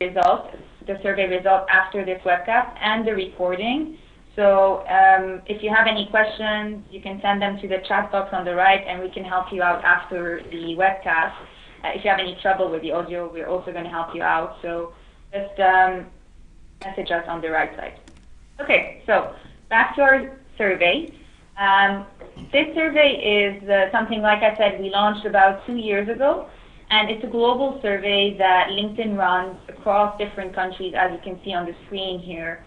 result, the survey result after this webcast and the recording. So if you have any questions, you can send them to the chat box on the right, and we can help you out after the webcast. If you have any trouble with the audio, we're also going to help you out. So just message us on the right side. Okay, so back to our survey. This survey is something, like I said, we launched about 2 years ago, and it's a global survey that LinkedIn runs across different countries, as you can see on the screen here.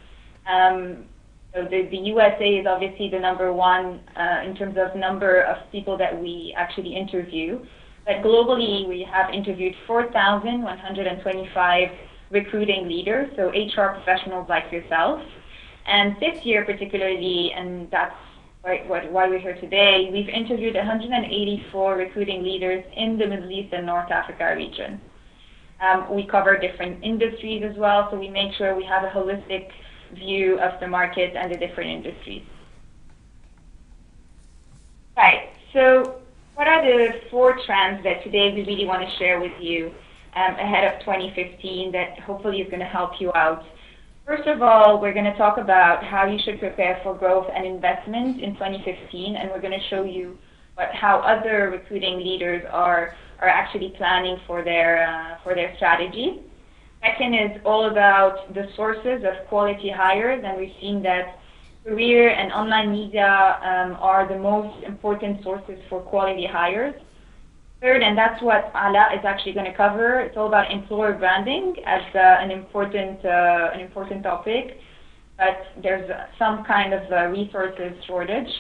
So the USA is obviously the number one in terms of number of people that we actually interview. But globally, we have interviewed 4,125 recruiting leaders, so HR professionals like yourself. And this year particularly, and that's why we're here today, we've interviewed 184 recruiting leaders in the Middle East and North Africa region. We cover different industries as well, so we make sure we have a holistic view of the market and the different industries. Right, so what are the 4 trends that today we really want to share with you ahead of 2015 that hopefully is going to help you out? First of all, we're going to talk about how you should prepare for growth and investment in 2015, and we're going to show you how other recruiting leaders are actually planning for their strategy. Second is all about the sources of quality hires, and we've seen that career and online media are the most important sources for quality hires. Third, and that's what Ala is actually going to cover, it's all about employer branding as an important topic, but there's some kind of resources shortage.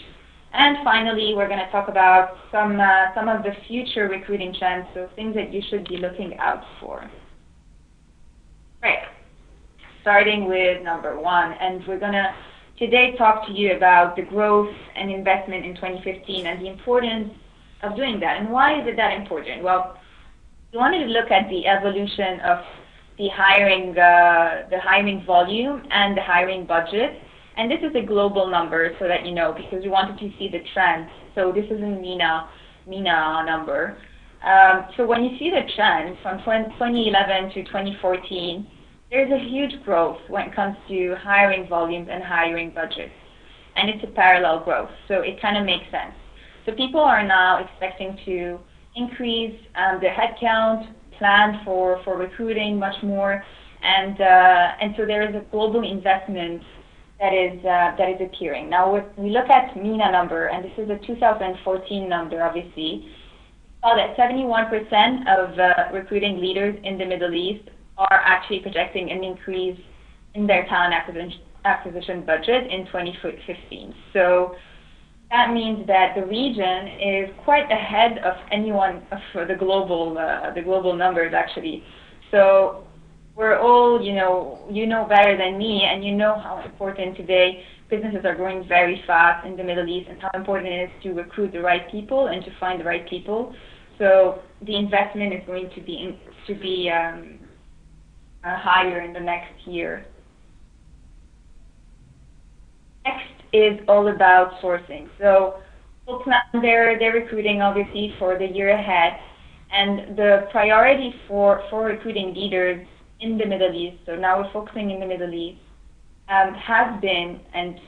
And finally, we're going to talk about some of the future recruiting trends, so things that you should be looking out for. Right, starting with number 1, and we're going to today talk to you about the growth and investment in 2015 and the importance of doing that. And why is it that important? Well, we wanted to look at the evolution of the hiring volume and the hiring budget. And this is a global number, so that you know, because we wanted to see the trends. So this is a MENA number. So when you see the trend from 2011 to 2014, there's a huge growth when it comes to hiring volumes and hiring budgets. And it's a parallel growth, so it kind of makes sense. So people are now expecting to increase their headcount, plan for recruiting much more, and so there is a global investment that is appearing. Now, if we look at MENA number, and this is a 2014 number, obviously, we saw that 71% of recruiting leaders in the Middle East are actually projecting an increase in their talent acquisition budget in 2015. So that means that the region is quite ahead of anyone for the global numbers, actually. So we're all, you know better than me, and you know how important today businesses are growing very fast in the Middle East, and how important it is to recruit the right people and to find the right people. So the investment is going to be higher in the next year. Next is all about sourcing. So we'll plan their recruiting, obviously, for the year ahead. And the priority for recruiting leaders in the Middle East, so now we're focusing in the Middle East, has been and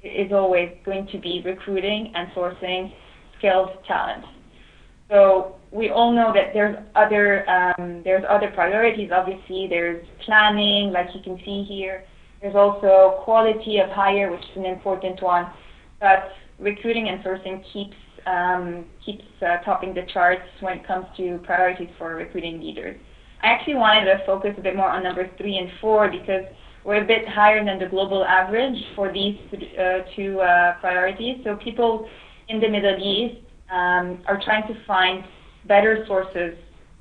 is always going to be recruiting and sourcing skilled talent. So we all know that there's other priorities. Obviously, there's planning, like you can see here. There's also quality of hire, which is an important one. But recruiting and sourcing keeps topping the charts when it comes to priorities for recruiting leaders. I actually wanted to focus a bit more on numbers 3 and 4 because we're a bit higher than the global average for these two priorities. So people in the Middle East are trying to find better sources,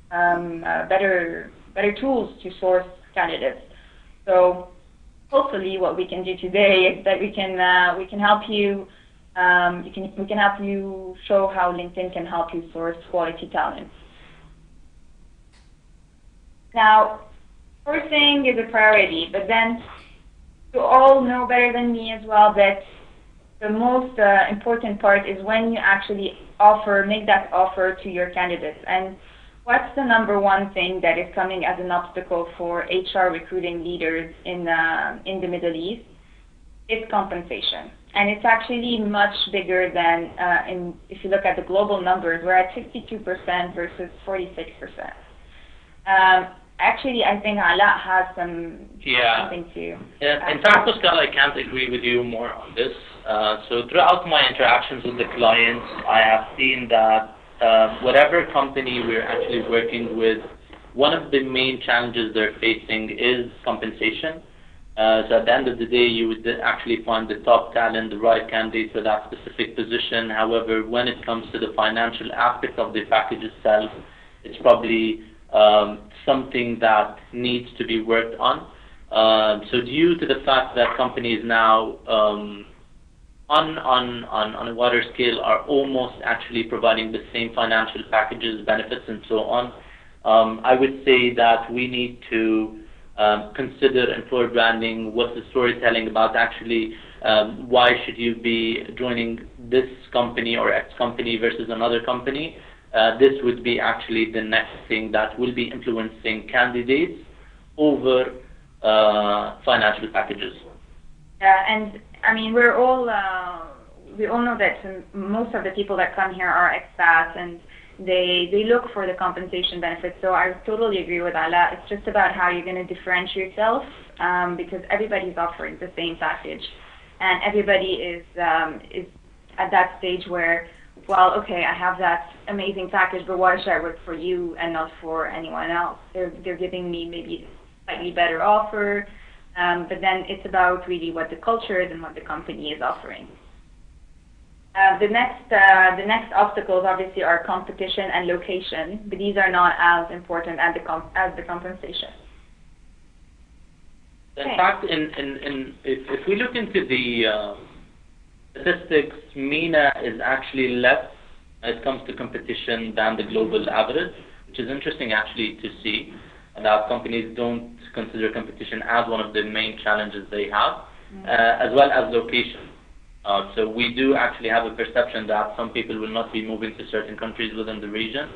better tools to source candidates. So hopefully, what we can do today is that we can help you. We can help you show how LinkedIn can help you source quality talent. Now, sourcing is a priority, but then you all know better than me as well that the most important part is when you actually make that offer to your candidates. And what's the number one thing that is coming as an obstacle for HR recruiting leaders in the Middle East? It's compensation. And it's actually much bigger than, if you look at the global numbers, we're at 62% versus 46%. Actually, I think Ala has something to... Yeah. In fact, Pascal, I can't agree with you more on this. So throughout my interactions with the clients, I have seen that whatever company we're actually working with, one of the main challenges they're facing is compensation. So at the end of the day, you would actually find the top talent, the right candidate for that specific position. However, when it comes to the financial aspect of the package itself, it's probably something that needs to be worked on. So due to the fact that companies now on a wider scale are almost actually providing the same financial packages, benefits, and so on, I would say that we need to consider employer branding. What's the storytelling about actually why should you be joining this company or X company versus another company? This would be actually the next thing that will be influencing candidates over financial packages. Yeah, and I mean we all know that most of the people that come here are expats, and they look for the compensation benefits. So I totally agree with Ala. It's just about how you're going to differentiate yourself, because everybody's offering the same package, and everybody is at that stage where, well, okay, I have that amazing package, but why should I work for you and not for anyone else? They're giving me maybe a slightly better offer, but then it's about really what the culture is and what the company is offering. The next obstacles obviously are competition and location, but these are not as important as the compensation. In fact, if we look into the statistics, MENA is actually less when it comes to competition than the global average, which is interesting actually to see, and that companies don't consider competition as one of the main challenges they have, as well as location. So we do actually have a perception that some people will not be moving to certain countries within the region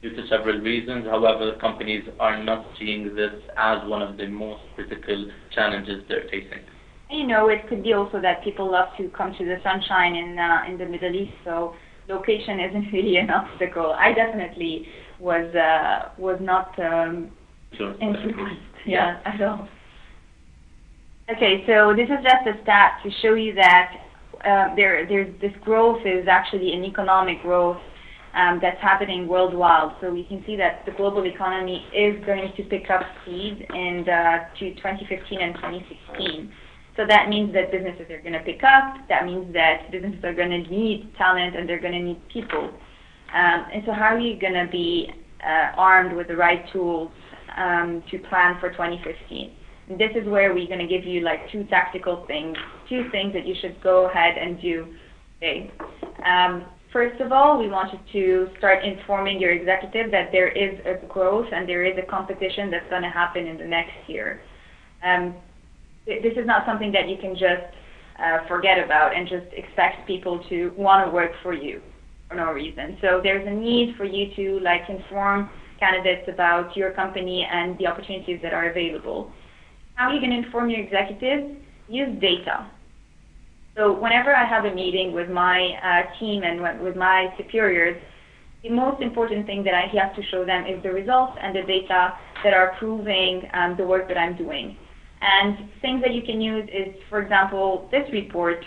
due to several reasons. However, companies are not seeing this as one of the most critical challenges they're facing. You know, it could be also that people love to come to the sunshine in the Middle East, so location isn't really an obstacle. I definitely was not influenced, at all. Okay, so this is just a stat to show you that there's this growth is actually an economic growth that's happening worldwide. So we can see that the global economy is going to pick up speed in to 2015 and 2016. So that means that businesses are going to pick up. That means that businesses are going to need talent and they're going to need people. And so how are you going to be armed with the right tools to plan for 2015? And this is where we're going to give you like two tactical things, two things that you should go ahead and do today. First of all, we wanted to start informing your executive that there is a growth and there is a competition that's going to happen in the next year. This is not something that you can just forget about and just expect people to want to work for you for no reason. So there's a need for you to like inform candidates about your company and the opportunities that are available. How are you going to inform your executives? Use data. So whenever I have a meeting with my team and with my superiors, the most important thing that I have to show them is the results and the data that are proving the work that I'm doing. And things that you can use is, for example, this report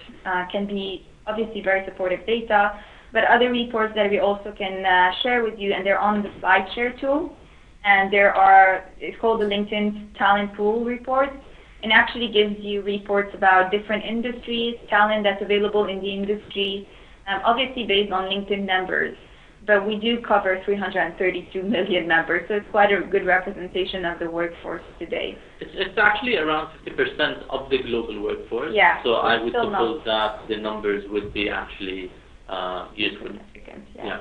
can be obviously very supportive data, but other reports that we also can share with you, and they're on the SlideShare tool. And it's called the LinkedIn Talent Pool report. It actually gives you reports about different industries, talent that's available in the industry, obviously based on LinkedIn numbers. But we do cover 332 million members, so it's quite a good representation of the workforce today. It's actually around 50% of the global workforce. Yeah. So I would suppose that the numbers would be actually useful. Significant, Yeah.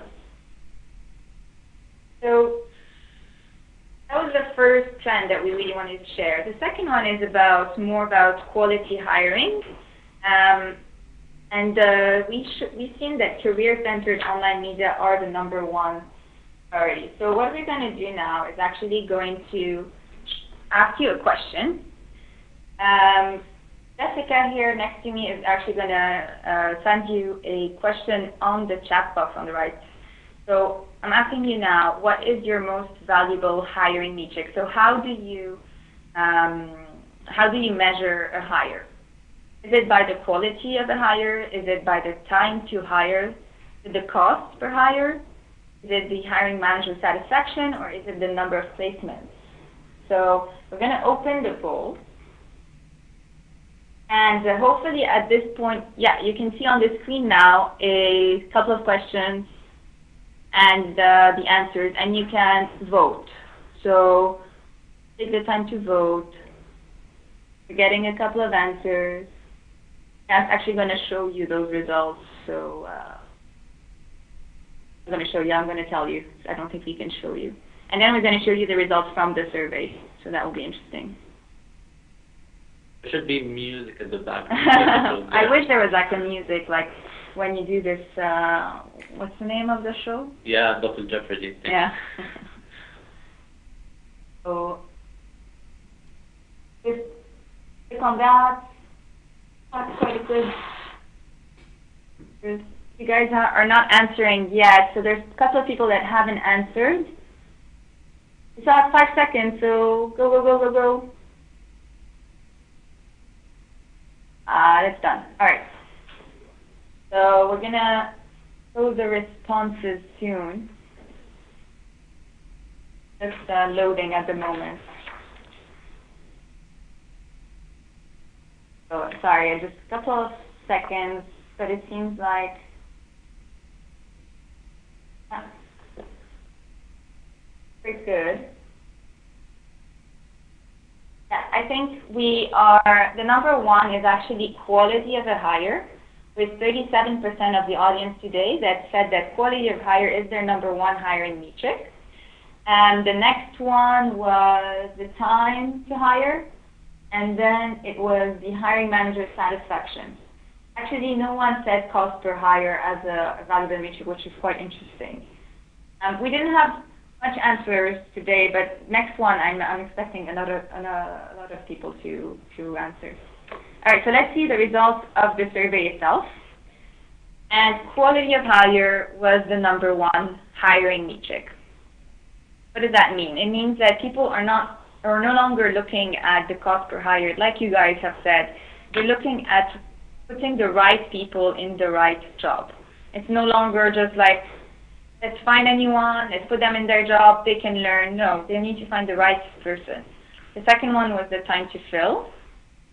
So that was the first trend that we really wanted to share. The second one is more about quality hiring. And we've seen that career-centered online media are the number one Alrighty, so what we're going to do now is actually going to ask you a question. Jessica here next to me is actually going to send you a question on the chat box on the right. So I'm asking you now, what is your most valuable hiring metric? So how do you measure a hire? Is it by the quality of the hire? Is it by the time to hire? Is it the cost per hire? Is it the hiring manager satisfaction, or is it the number of placements? So we're going to open the poll. And hopefully at this point, yeah, you can see on the screen now a couple of questions and the answers, and you can vote. So take the time to vote. We're getting a couple of answers. I'm actually going to show you those results. So I'm going to show you. I'm going to tell you. I don't think we can show you. And then we're going to show you the results from the survey. So that will be interesting. There should be music at the background. I wish there was like a music, like when you do this, what's the name of the show? Yeah, Double Jeopardy. Yeah. So, just click on that. That's quite good. You guys are not answering yet, so there's a couple of people that haven't answered. You still have 5 seconds, so go, go, go, go, go. That's done. All right. So we're going to show the responses soon. Just loading at the moment. So sorry, just a couple of seconds, but it seems like pretty good. Yeah, I think we are, the number one is actually quality of a hire, with 37% of the audience today that said that quality of hire is their number one hiring metric. And the next one was the time to hire, and then it was the hiring manager satisfaction. Actually, no one said cost per hire as a valuable metric, which is quite interesting. We didn't have much answers today, but next one I'm expecting a lot of people to answer. All right, so let's see the results of the survey itself. And quality of hire was the number one hiring metric. What does that mean? It means that people are no longer looking at the cost per hire, like you guys have said. They're looking at putting the right people in the right job. It's no longer just like, let's find anyone, let's put them in their job, they can learn. No, they need to find the right person. The second one was the time to fill.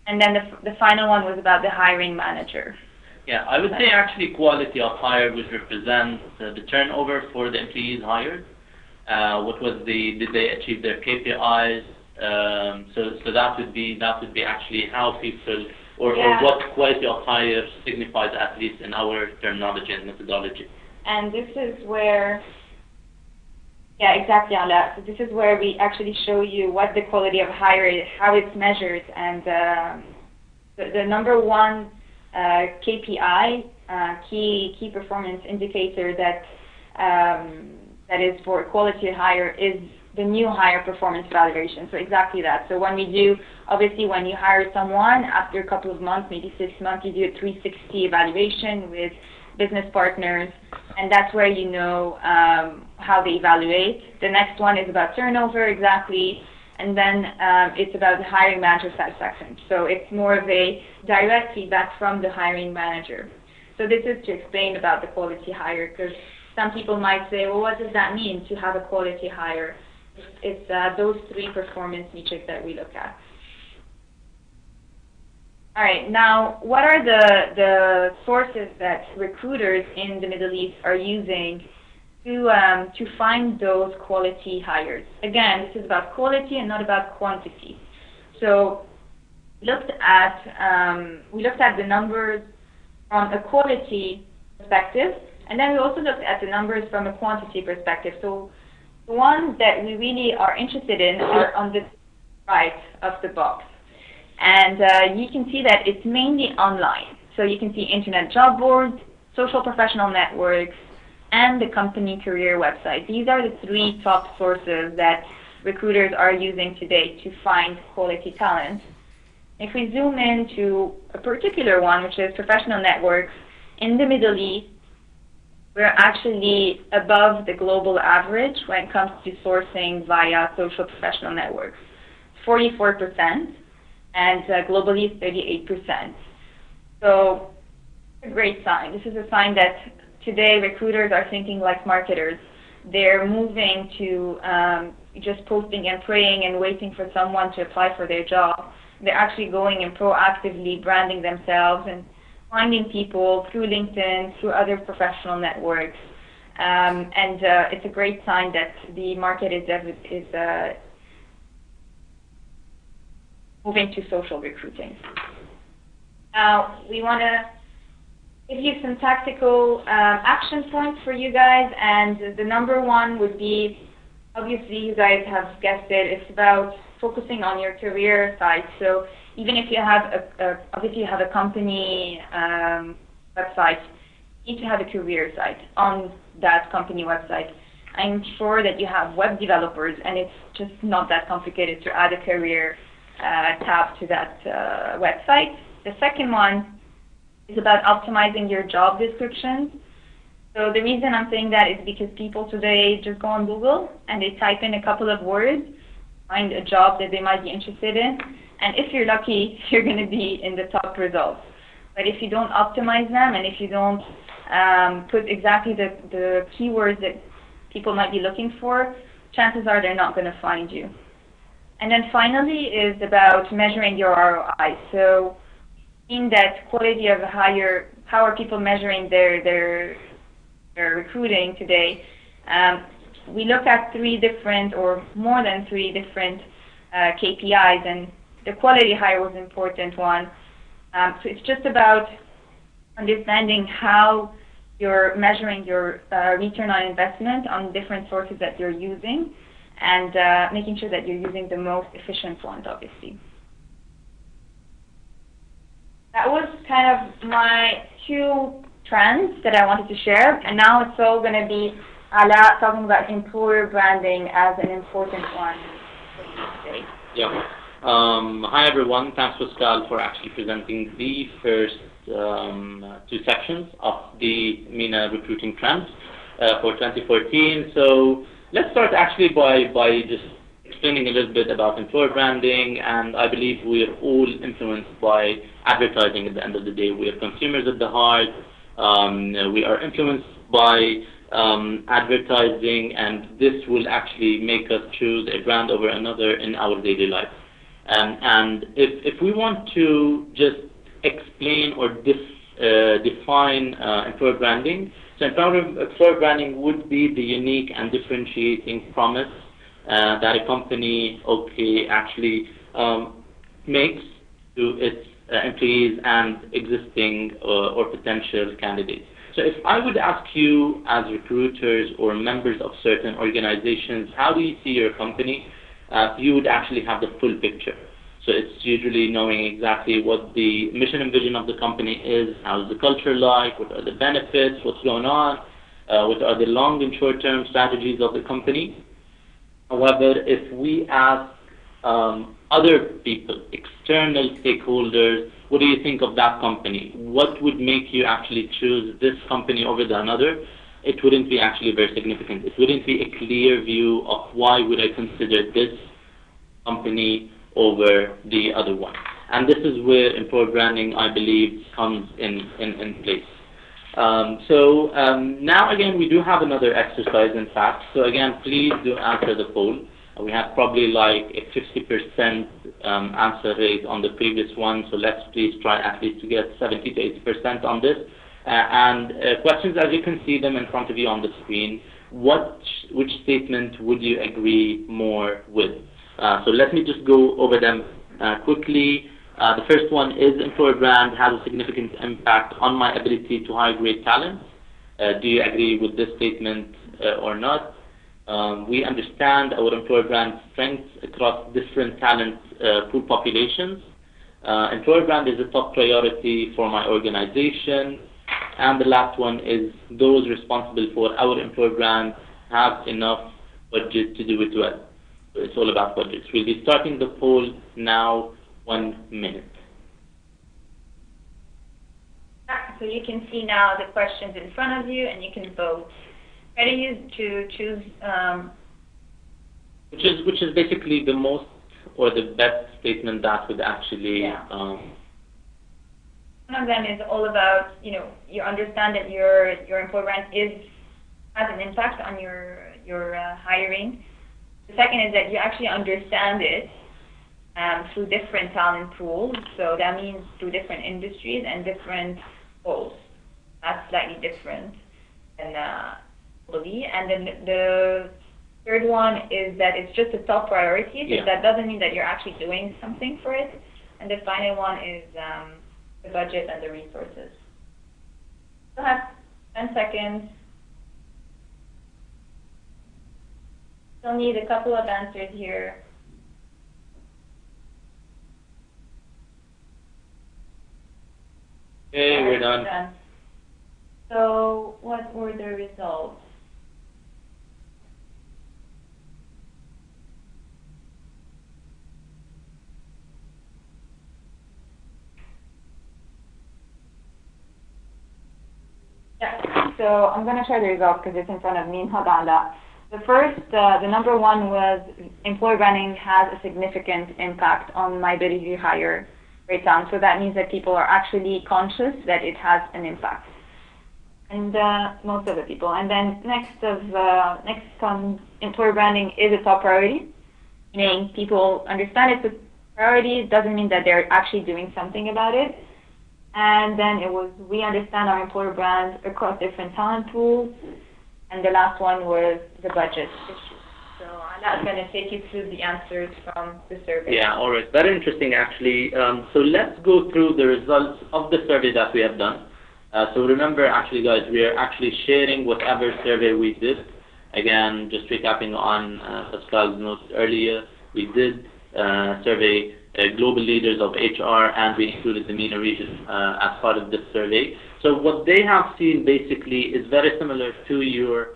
And then the final one was about the hiring manager. Yeah, I would say actually quality of hire would represent the turnover for the employees hired. Did they achieve their KPIs? So that would be actually how people, or what quality of hire signifies, at least in our terminology and methodology. And this is where, yeah, exactly, Ala. So this is where we actually show you what the quality of hire is, how it's measured, and the number one KPI, key performance indicator that is for quality hire is the new hire performance evaluation. So exactly that. So when we do, obviously when you hire someone, after a couple of months, maybe 6 months, you do a 360 evaluation with business partners, and that's where you know how they evaluate. The next one is about turnover, exactly, and then it's about hiring manager satisfaction. So it's more of a direct feedback from the hiring manager. So this is to explain about the quality hire, because some people might say, well, what does that mean to have a quality hire? It's those 3 performance metrics that we look at. All right, now what are the sources that recruiters in the Middle East are using to find those quality hires? Again, this is about quality and not about quantity. So we looked at the numbers from a quality perspective, and then we also looked at the numbers from a quantity perspective. So the ones that we really are interested in are on the right of the box. And you can see that it's mainly online. So you can see internet job boards, social professional networks, and the company career website. These are the three top sources that recruiters are using today to find quality talent. If we zoom into a particular one, which is professional networks, in the Middle East, we're actually above the global average when it comes to sourcing via social professional networks, 44%, and globally 38%. So it's a great sign. This is a sign that today recruiters are thinking like marketers. They're moving to just posting and praying and waiting for someone to apply for their job. They're actually going and proactively branding themselves and finding people through LinkedIn, through other professional networks. It's a great sign that the market is moving to social recruiting. Now, we want to give you some tactical action points for you guys, and the number one would be, obviously you guys have guessed it, it's about focusing on your career side. So even if you have obviously you have a company website, you need to have a career site on that company website. I'm sure that you have web developers, and it's just not that complicated to add a career tab to that website. The second one is about optimizing your job descriptions. So the reason I'm saying that is because people today just go on Google and they type in a couple of words, find a job that they might be interested in, and if you're lucky, you're going to be in the top results. But if you don't optimize them, and if you don't put exactly the keywords that people might be looking for, chances are they're not going to find you. And then finally is about measuring your ROI. So in that quality of hire, how are people measuring their recruiting today? We look at three different or more than three different KPIs, and the quality hire was an important one. So it's just about understanding how you're measuring your return on investment on different sources that you're using, and making sure that you're using the most efficient ones, obviously. That was kind of my two trends that I wanted to share, and now it's all going to be Ala talking about employer branding as an important one for you today. Yeah. Hi everyone, thanks Pascal for actually presenting the first two sections of the MENA recruiting trends for 2014. So let's start actually by just explaining a little bit about employer branding, and I believe we are all influenced by advertising at the end of the day. We are consumers at the heart. We are influenced by advertising, and this will actually make us choose a brand over another in our daily life. And if we want to just explain or define employer branding, so employer branding would be the unique and differentiating promise that a company actually makes to its employees and existing or potential candidates. So if I would ask you as recruiters or members of certain organizations, how do you see your company? You would actually have the full picture. So it's usually knowing exactly what the mission and vision of the company is, how's the culture like, what are the benefits, what's going on, what are the long and short-term strategies of the company. However, if we ask other people, external stakeholders, what do you think of that company? What would make you actually choose this company over the another? It wouldn't be actually very significant. It wouldn't be a clear view of why would I consider this company over the other one. And this is where employer branding, I believe, comes in place. Now again, we do have another exercise, in fact. So again, please do answer the poll. We have probably like a 50% answer rate on the previous one, so let's please try at least to get 70 to 80% on this. Questions, as you can see them in front of you on the screen, which statement would you agree more with? So let me just go over them quickly. The first one is employer brand has a significant impact on my ability to hire great talent. Do you agree with this statement or not? We understand our employer brand strengths across different talent pool populations. Employer brand is a top priority for my organization. And the last one is those responsible for our employer brand have enough budget to do it well. So it's all about budgets. We'll be starting the poll now, 1 minute. So you can see now the questions in front of you, and you can vote. Ready to choose. Which is basically the most or the best statement that would actually. Yeah. One of them is all about, you understand that your employer brand has an impact on your hiring. The second is that you actually understand it through different talent pools. So that means through different industries and different roles. That's slightly different than globally. And then the third one is that it's just a top priority. So that doesn't mean that you're actually doing something for it. And the final one is the budget and the resources. You'll have 10 seconds. Still need a couple of answers here. Okay, we're done. So, what were the results? Yeah, so I'm going to share the results because it's in front of me. Hold on that. The first, the number one was employer branding has a significant impact on my ability to hire right down. So that means that people are actually conscious that it has an impact. And most of the people. And then next comes employer branding is a top priority, meaning people understand it's a priority. It doesn't mean that they're actually doing something about it. And then it was we understand our employer brand across different talent pools. And the last one was the budget issue. So I'm going to take you through the answers from the survey. Yeah, all right. Very interesting, actually. So let's go through the results of the survey that we have done. So remember, actually, guys, we are actually sharing whatever survey we did. Again, just recapping on Pascal's notes earlier, we did survey global leaders of HR, and we included the MENA region as part of this survey. So what they have seen basically is very similar to your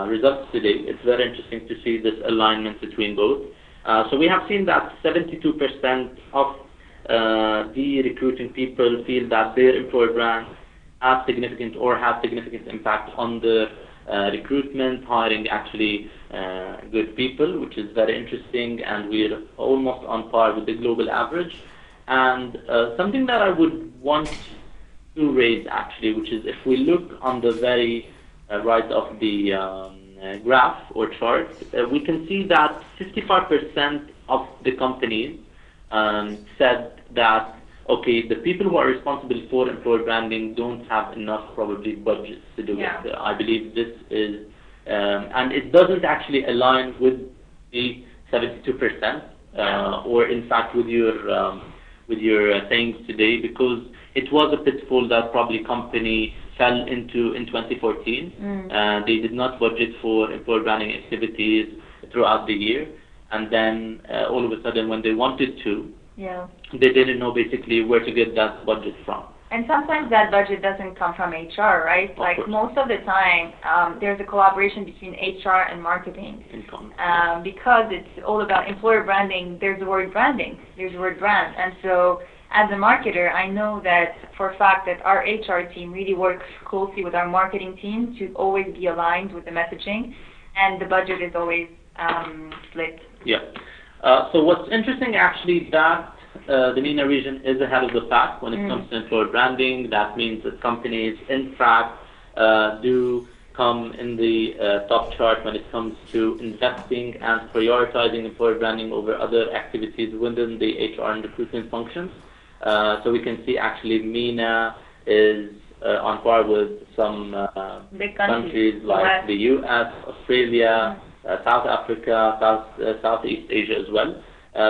results today. It's very interesting to see this alignment between both. So we have seen that 72% of the recruiting people feel that their employer brand has significant impact on the recruitment, hiring actually good people, which is very interesting, and we're almost on par with the global average. And something that I would want to raise actually, which is if we look on the very right of the graph or chart, we can see that 55% of the companies said that, okay, the people who are responsible for employer branding don't have enough probably budgets to do it. I believe this is, and it doesn't actually align with the 72%, or in fact with your things today, because it was a pitfall that probably company fell into in 2014. They did not budget for employer branding activities throughout the year, and then all of a sudden when they wanted to, they didn't know basically where to get that budget from. And sometimes that budget doesn't come from HR, right? Like most of the time, there's a collaboration between HR and marketing. Because it's all about employer branding, there's the word branding, there's the word brand. And so as a marketer, I know that for a fact that our HR team really works closely with our marketing team to always be aligned with the messaging, and the budget is always split. So what's interesting actually that the MENA region is ahead of the pack when it comes to employer branding. That means that companies, in fact, do come in the top chart when it comes to investing and prioritizing employer branding over other activities within the HR and recruitment functions. So we can see actually MENA is on par with some big countries like the US, Australia, South Africa, Southeast Asia as well.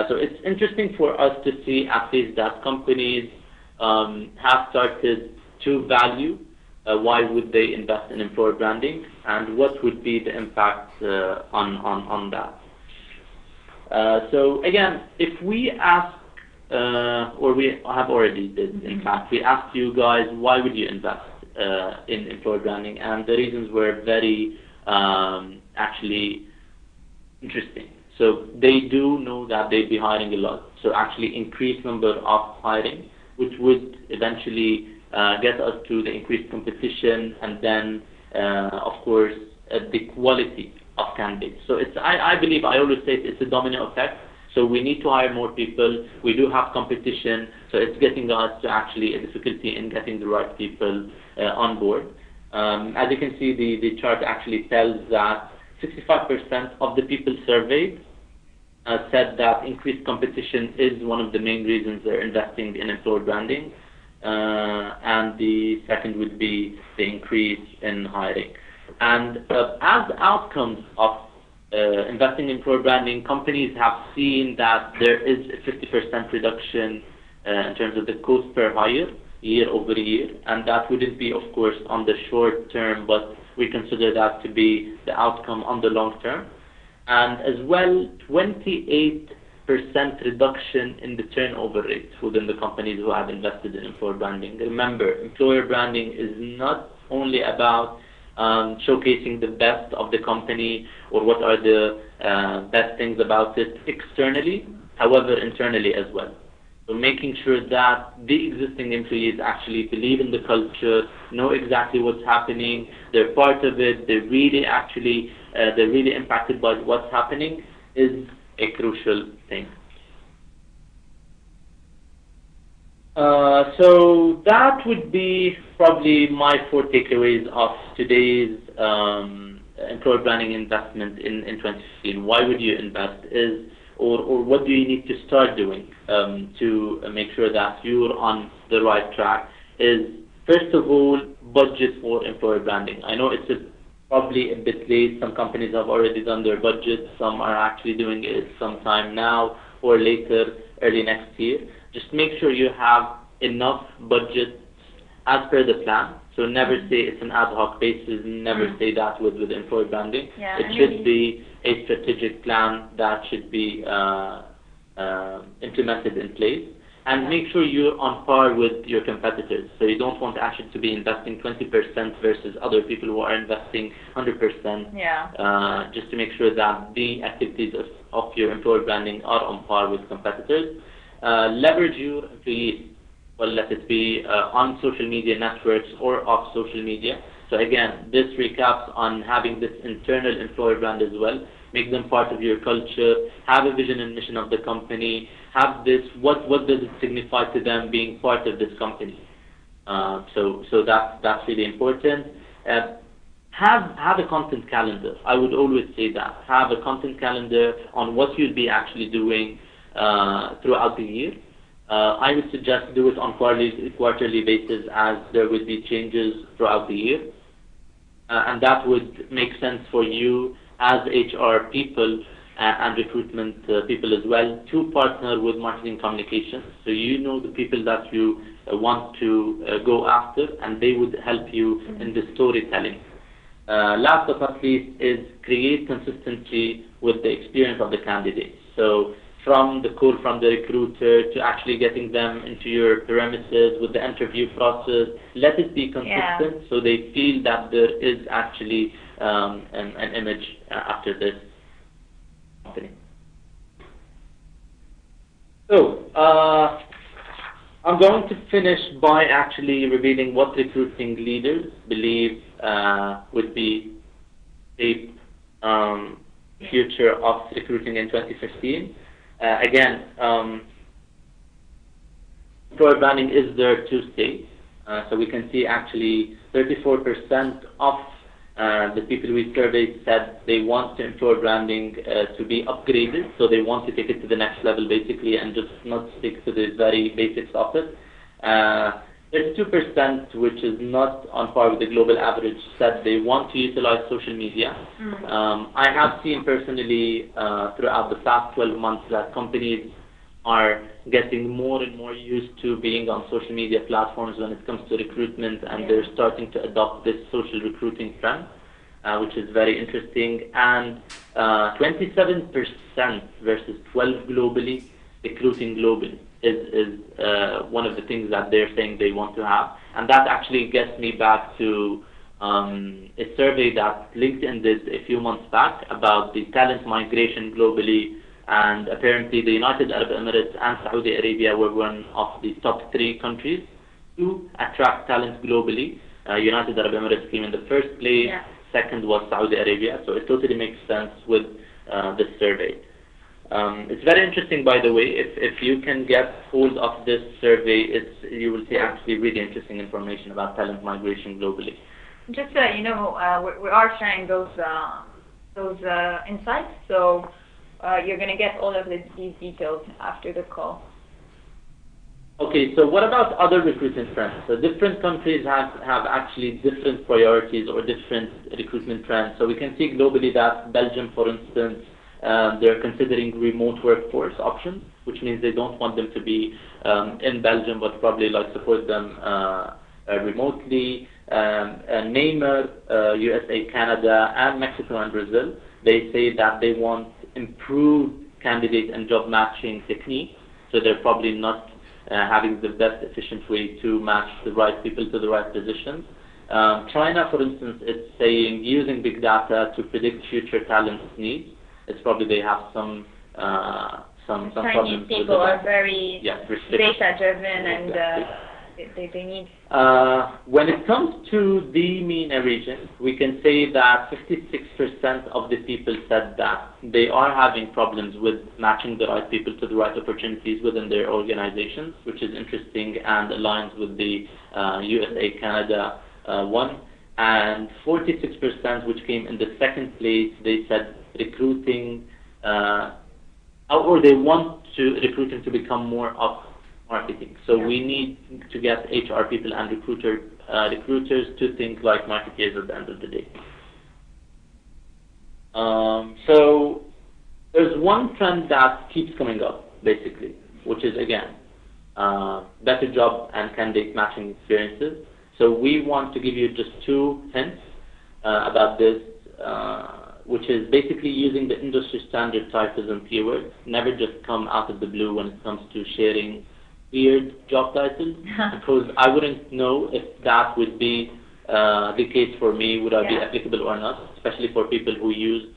So it's interesting for us to see at least that companies have started to value why would they invest in employer branding, and what would be the impact on that. So again, if we ask or we have already did, in fact, we asked you guys, why would you invest in employer branding? And the reasons were very actually interesting. So they do know that they'd be hiring a lot. So actually increased number of hiring, which would eventually get us to the increased competition, and then, of course, the quality of candidates. So I believe, I always say it's a domino effect. So we need to hire more people. We do have competition, so it's getting us to actually a difficulty in getting the right people on board. As you can see, the chart actually tells that 65% of the people surveyed said that increased competition is one of the main reasons they're investing in employer branding. And the second would be the increase in hiring. And as outcomes of investing in employer branding, companies have seen that there is a 50% reduction in terms of the cost per hire year over year, and that wouldn't be, of course, on the short term, but we consider that to be the outcome on the long term. And as well, 28% reduction in the turnover rate within the companies who have invested in employer branding. Remember, employer branding is not only about showcasing the best of the company or what are the best things about it externally, however, internally as well. So making sure that the existing employees actually believe in the culture, know exactly what's happening, they're part of it, they're really impacted by what's happening is a crucial thing. So that would be probably my 4 takeaways of today's employer branding investment in 2015. Why would you invest? Or what do you need to start doing to make sure that you're on the right track? Is, first of all, budget for employer branding. I know it's probably a bit late. Some companies have already done their budget. Some are actually doing it sometime now or later, early next year. Just make sure you have enough budget as per the plan. So never say it's an ad hoc basis. Never say that with employer branding. Yeah, it should be a strategic plan that should be implemented in place. And make sure you're on par with your competitors. So you don't want actually to be investing 20% versus other people who are investing 100%. Yeah. Just to make sure that the activities of your employer branding are on par with competitors. Leverage your employees. Well, let it be on social media networks or off social media. So again, this recaps on having this internal employer brand as well. Make them part of your culture. Have a vision and mission of the company. Have this. What does it signify to them being part of this company? So that's really important. Have a content calendar. I would always say that. Have a content calendar on what you'll be actually doing throughout the year. I would suggest do it on quarterly basis, as there will be changes throughout the year. And that would make sense for you as HR people and recruitment people as well to partner with marketing communications. So you know the people that you want to go after, and they would help you in the storytelling. Last but not least is create consistency with the experience of the candidates. So from the call from the recruiter to actually getting them into your premises with the interview process, let it be consistent so they feel that there is actually an image after this company. So I'm going to finish by actually revealing what recruiting leaders believe would be the future of recruiting in 2015. Again, employer branding is there to stay. So we can see actually 34% of the people we surveyed said they want the employer branding to be upgraded. So they want to take it to the next level basically and just not stick to the very basics of it. 32%, which is not on par with the global average, said they want to utilize social media. I have seen personally throughout the past 12 months that companies are getting more and more used to being on social media platforms when it comes to recruitment, and they're starting to adopt this social recruiting trend, which is very interesting. And 27% versus 12 globally recruiting globally is one of the things that they're saying they want to have. And that actually gets me back to a survey that LinkedIn did a few months back about the talent migration globally, and apparently the United Arab Emirates and Saudi Arabia were one of the top 3 countries to attract talent globally. United Arab Emirates came in the first place, Yeah. second was Saudi Arabia, so it totally makes sense with this survey. It's very interesting, by the way. If you can get hold of this survey, you will see actually really interesting information about talent migration globally. Just so you know, we are sharing those insights, so you're going to get all of these details after the call. Okay, so what about other recruitment trends? So different countries have actually different priorities or different recruitment trends. So we can see globally that Belgium, for instance, they're considering remote workforce options, which means they don't want them to be in Belgium, but probably like support them remotely. MENA, USA, Canada, and Mexico and Brazil, they say that they want improved candidate and job matching techniques. So they're probably not having the best efficient way to match the right people to the right positions. China, for instance, is saying using big data to predict future talent needs. It's probably they have some problems. Chinese people are very data driven, and they need. When it comes to the MENA region, we can say that 56% of the people said that they are having problems with matching the right people to the right opportunities within their organizations, which is interesting and aligns with the USA, Canada one. And 46%, which came in the second place, they said recruiting, or they want recruiting to become more of marketing. So we need to get HR people and recruiters to think like marketeers at the end of the day. So there's one trend that keeps coming up, basically, which is, again, better job and candidate matching experiences. So we want to give you just 2 hints about this, which is basically using the industry standard titles and keywords. Never just come out of the blue when it comes to sharing weird job titles, because I wouldn't know if that would be the case for me, would I be applicable or not, especially for people who use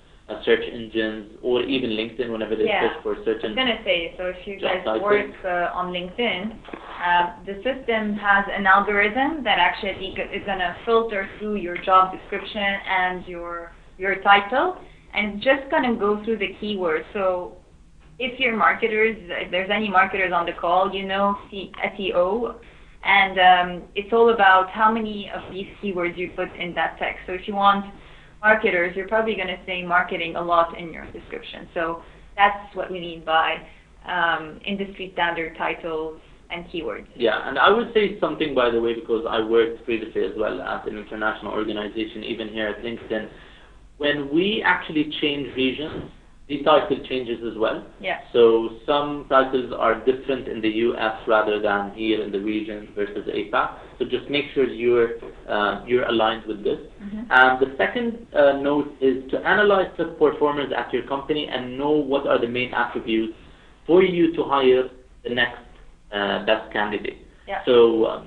search engines or even LinkedIn whenever they search for certain. I was going to say, so if you guys work on LinkedIn, the system has an algorithm that actually is going to filter through your job description and your title, and just going to go through the keywords. So if you're marketers, if there's any marketers on the call, you know SEO, and it's all about how many of these keywords you put in that text. So if you want marketers, you're probably going to say marketing a lot in your description. So that's what we mean by industry standard titles and keywords. Yeah, and I would say something, by the way, because I worked previously as well at an international organization, even here at LinkedIn. When we actually change regions, the title changes as well. Yeah. So some titles are different in the US rather than here in the region versus APAC. So just make sure you're aligned with this. And the second note is to analyze the performers at your company and know what are the main attributes for you to hire the next best candidate. Yeah. So,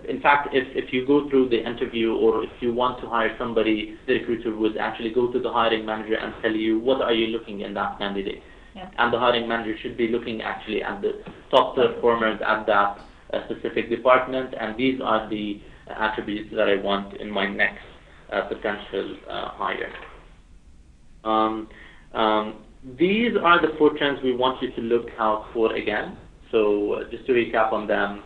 in fact, if you go through the interview, or if you want to hire somebody, the recruiter would actually go to the hiring manager and tell you what are you looking in that candidate. Yeah. And the hiring manager should be looking actually at the top performers at that specific department, and these are the attributes that I want in my next potential hire. These are the 4 trends we want you to look out for again. So just to recap on them.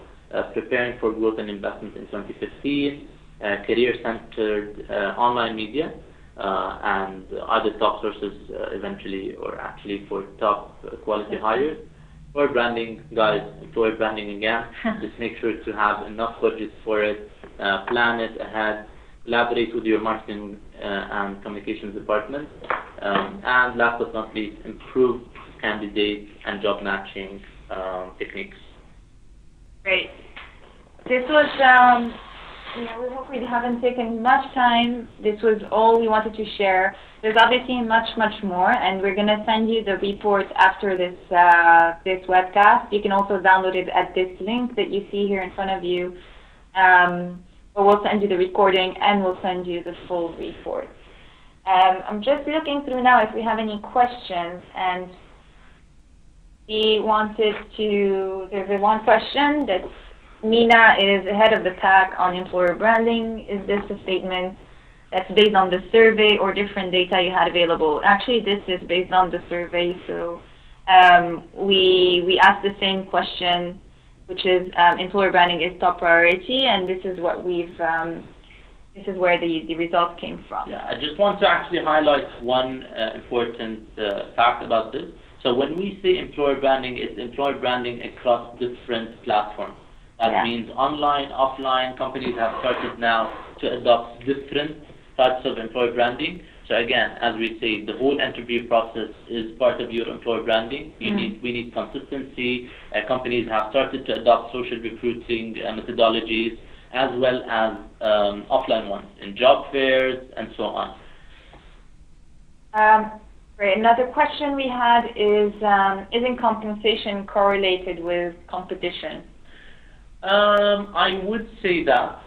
Preparing for growth and investment in 2015, career-centered online media, and other top sources eventually, or actually for top quality hires. Employer branding, guys, employer branding again. Just make sure to have enough budget for it, plan it ahead, collaborate with your marketing and communications department, and last but not least, improve candidate and job matching techniques. Great. This was Yeah, we hope we haven't taken much time. This was all we wanted to share. There's obviously much, much more, and we're going to send you the report after this this webcast. You can also download it at this link that you see here in front of you. But we'll send you the recording, and we'll send you the full report. I'm just looking through now if we have any questions, and we wanted to, there's one question that MENA is ahead of the pack on employer branding. Is this a statement that's based on the survey or different data you had available? Actually, this is based on the survey, so we asked the same question, which is employer branding is top priority, and this is what we've this is where the results came from. Yeah, I just want to actually highlight one important fact about this. So when we say employer branding, it's employer branding across different platforms. That means online, offline. Companies have started now to adopt different types of employer branding. So again, as we say, the whole interview process is part of your employer branding. We need consistency. Companies have started to adopt social recruiting methodologies, as well as offline ones in job fairs and so on. Great. Another question we had is, isn't compensation correlated with competition? I would say that.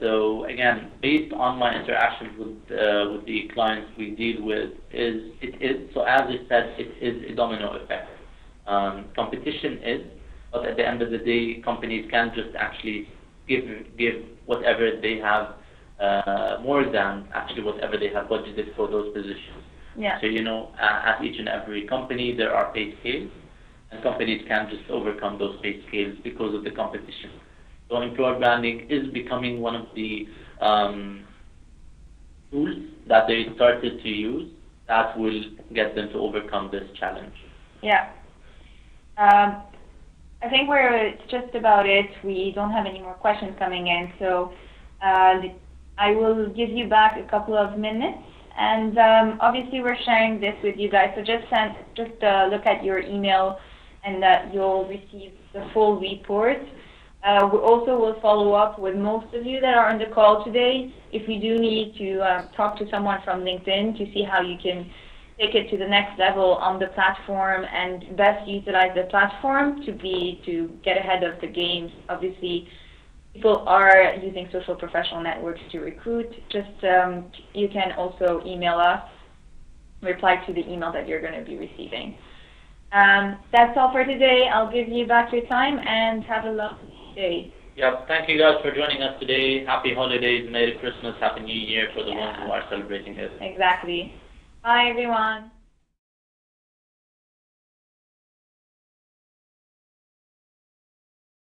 So again, based on my interactions with the clients we deal with, it is so as I said, it is a domino effect. Competition is, but at the end of the day, companies can't just actually give whatever they have, more than actually whatever they have budgeted for those positions. Yeah. So at each and every company there are pay scales, and companies can't just overcome those pay scales because of the competition. So employer branding is becoming one of the tools that they started to use that will get them to overcome this challenge. Yeah. I think it's just about it. We don't have any more questions coming in, so I will give you back a couple of minutes. And obviously we're sharing this with you guys, so just look at your email, and you'll receive the full report. We also will follow up with most of you that are on the call today. If you do need to talk to someone from LinkedIn to see how you can take it to the next level on the platform and best utilize the platform to get ahead of the game. Obviously, people are using social professional networks to recruit. Just you can also email us, reply to the email that you're going to be receiving. That's all for today. I'll give you back your time, and have a lovely day. Yep. Thank you guys for joining us today. Happy holidays, Merry Christmas, Happy New Year for the ones who are celebrating it. Exactly. Bye, everyone.